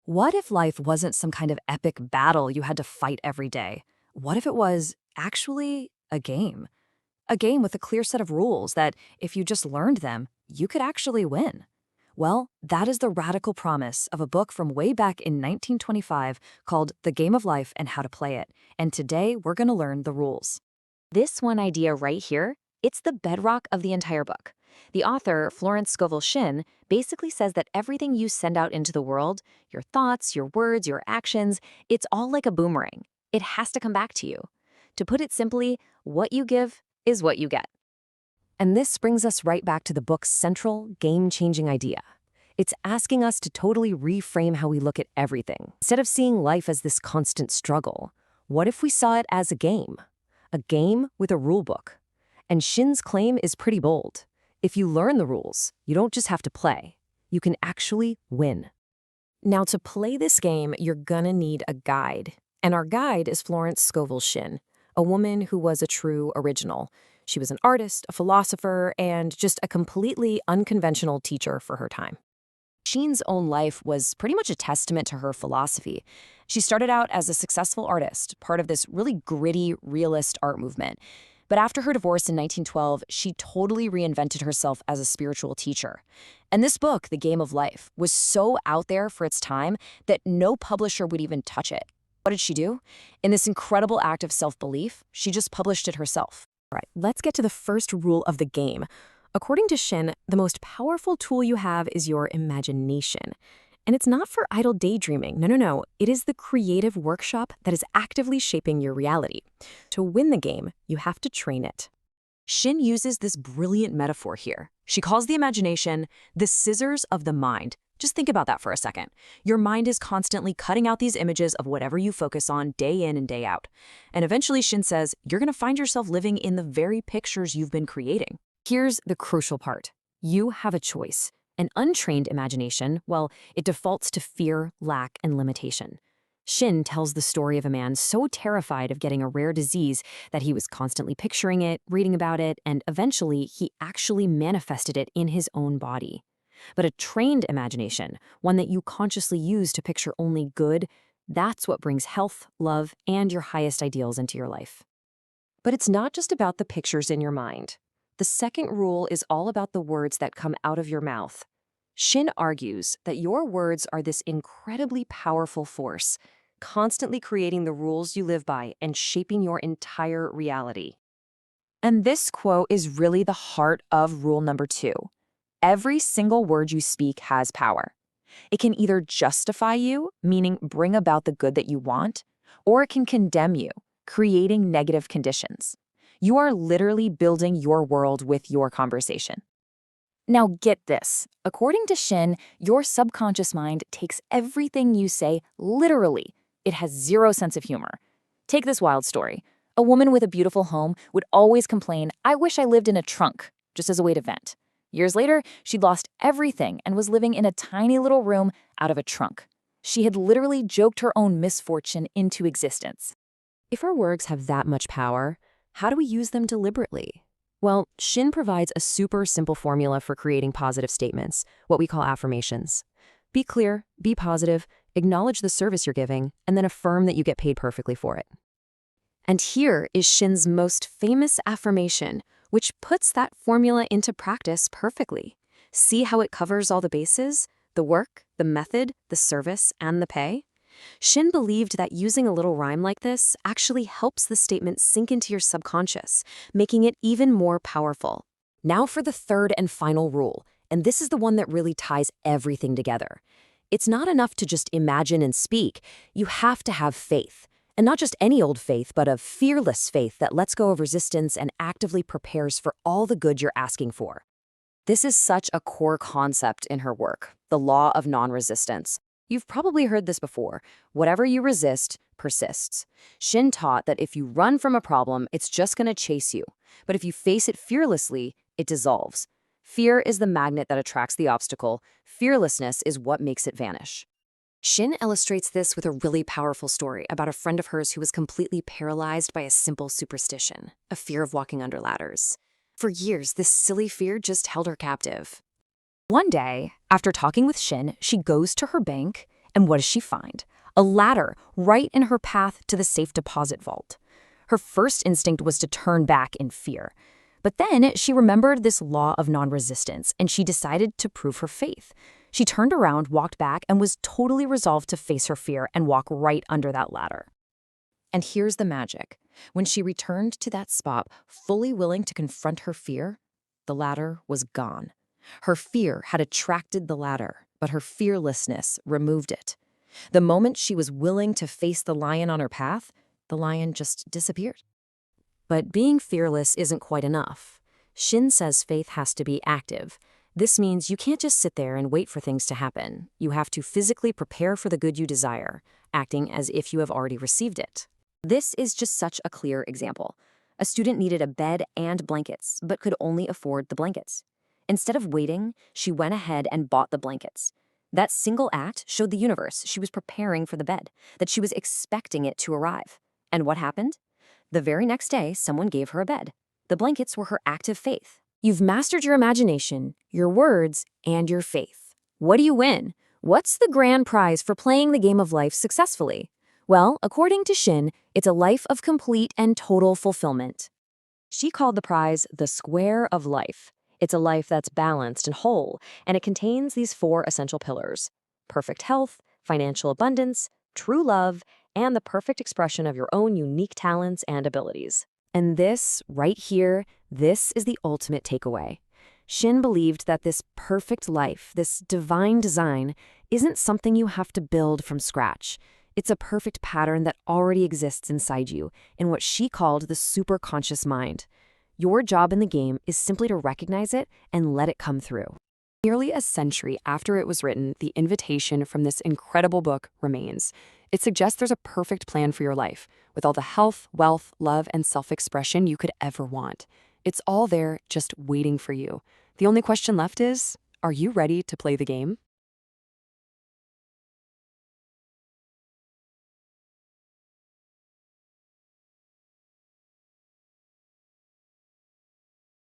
What if life wasn't some kind of epic battle you had to fight every day? What if it was actually a game? A game with a clear set of rules that, if you just learned them, you could actually win. Well, that is the radical promise of a book from way back in 1925 called The Game of Life and How to Play It. And today we're going to learn the rules. This one idea right here, it's the bedrock of the entire book. The author, Florence Scovel Shinn, basically says that everything you send out into the world, your thoughts, your words, your actions, it's all like a boomerang. It has to come back to you. To put it simply, what you give is what you get. And this brings us right back to the book's central, game-changing idea. It's asking us to totally reframe how we look at everything. Instead of seeing life as this constant struggle, what if we saw it as a game? A game with a rule book. And Shinn's claim is pretty bold. If you learn the rules, you don't just have to play. You can actually win. Now, to play this game, you're gonna need a guide. And our guide is Florence Scovel Shinn, a woman who was a true original. She was an artist, a philosopher, and just a completely unconventional teacher for her time. Shinn's own life was pretty much a testament to her philosophy. She started out as a successful artist, part of this really gritty, realist art movement. But after her divorce in 1912, she totally reinvented herself as a spiritual teacher. And this book, The Game of Life, was so out there for its time that no publisher would even touch it. What did she do? In this incredible act of self-belief, she just published it herself. All right, let's get to the first rule of the game. According to Shinn, the most powerful tool you have is your imagination. And it's not for idle daydreaming. No. It is the creative workshop that is actively shaping your reality. To win the game, you have to train it. Shinn uses this brilliant metaphor here. She calls the imagination the scissors of the mind. Just think about that for a second. Your mind is constantly cutting out these images of whatever you focus on day in and day out. And eventually, Shinn says, you're going to find yourself living in the very pictures you've been creating. Here's the crucial part. You have a choice. An untrained imagination, well, it defaults to fear, lack, and limitation. Shinn tells the story of a man so terrified of getting a rare disease that he was constantly picturing it, reading about it, and eventually he actually manifested it in his own body. But a trained imagination, one that you consciously use to picture only good, that's what brings health, love, and your highest ideals into your life. But it's not just about the pictures in your mind. The second rule is all about the words that come out of your mouth. Shinn argues that your words are this incredibly powerful force, constantly creating the rules you live by and shaping your entire reality. And this quote is really the heart of rule number 2. Every single word you speak has power. It can either justify you, meaning bring about the good that you want, or it can condemn you, creating negative conditions. You are literally building your world with your conversation. Now get this. According to Shinn, your subconscious mind takes everything you say literally. It has zero sense of humor. Take this wild story. A woman with a beautiful home would always complain, "I wish I lived in a trunk," just as a way to vent. Years later, she'd lost everything and was living in a tiny little room out of a trunk. She had literally joked her own misfortune into existence. If our words have that much power, how do we use them deliberately? Well, Shinn provides a super simple formula for creating positive statements, what we call affirmations. Be clear, be positive, acknowledge the service you're giving, and then affirm that you get paid perfectly for it. And here is Shinn's most famous affirmation, which puts that formula into practice perfectly. See how it covers all the bases? The work, the method, the service, and the pay? Shinn believed that using a little rhyme like this actually helps the statement sink into your subconscious, making it even more powerful. Now for the third and final rule, and this is the one that really ties everything together. It's not enough to just imagine and speak. You have to have faith. And not just any old faith, but a fearless faith that lets go of resistance and actively prepares for all the good you're asking for. This is such a core concept in her work, the law of non-resistance. You've probably heard this before. Whatever you resist persists. Shinn taught that if you run from a problem, it's just going to chase you. But if you face it fearlessly, it dissolves. Fear is the magnet that attracts the obstacle. Fearlessness is what makes it vanish. Shinn illustrates this with a really powerful story about a friend of hers who was completely paralyzed by a simple superstition, a fear of walking under ladders. For years, this silly fear just held her captive. One day, after talking with Shinn, she goes to her bank And what does she find? A ladder right in her path to the safe deposit vault. Her first instinct was to turn back in fear. But then she remembered this law of non-resistance, and she decided to prove her faith. She turned around, walked back, and was totally resolved to face her fear and walk right under that ladder. And here's the magic. When she returned to that spot, fully willing to confront her fear, the ladder was gone. Her fear had attracted the ladder, but her fearlessness removed it. The moment she was willing to face the lion on her path, the lion just disappeared. But being fearless isn't quite enough. Shinn says faith has to be active. This means you can't just sit there and wait for things to happen. You have to physically prepare for the good you desire, acting as if you have already received it. This is just such a clear example. A student needed a bed and blankets, but could only afford the blankets. Instead of waiting, she went ahead and bought the blankets. That single act showed the universe she was preparing for the bed, that she was expecting it to arrive. And what happened? The very next day, someone gave her a bed. The blankets were her act of faith. You've mastered your imagination, your words, and your faith. What do you win? What's the grand prize for playing the game of life successfully? Well, according to Shinn, it's a life of complete and total fulfillment. She called the prize the Square of Life. It's a life that's balanced and whole, and it contains these 4 essential pillars: perfect health, financial abundance, true love, and the perfect expression of your own unique talents and abilities. And this, right here, this is the ultimate takeaway. Shinn believed that this perfect life, this divine design, isn't something you have to build from scratch. It's a perfect pattern that already exists inside you, in what she called the superconscious mind. Your job in the game is simply to recognize it and let it come through. Nearly a century after it was written, the invitation from this incredible book remains. It suggests there's a perfect plan for your life, with all the health, wealth, love, and self-expression you could ever want. It's all there, just waiting for you. The only question left is, are you ready to play the game?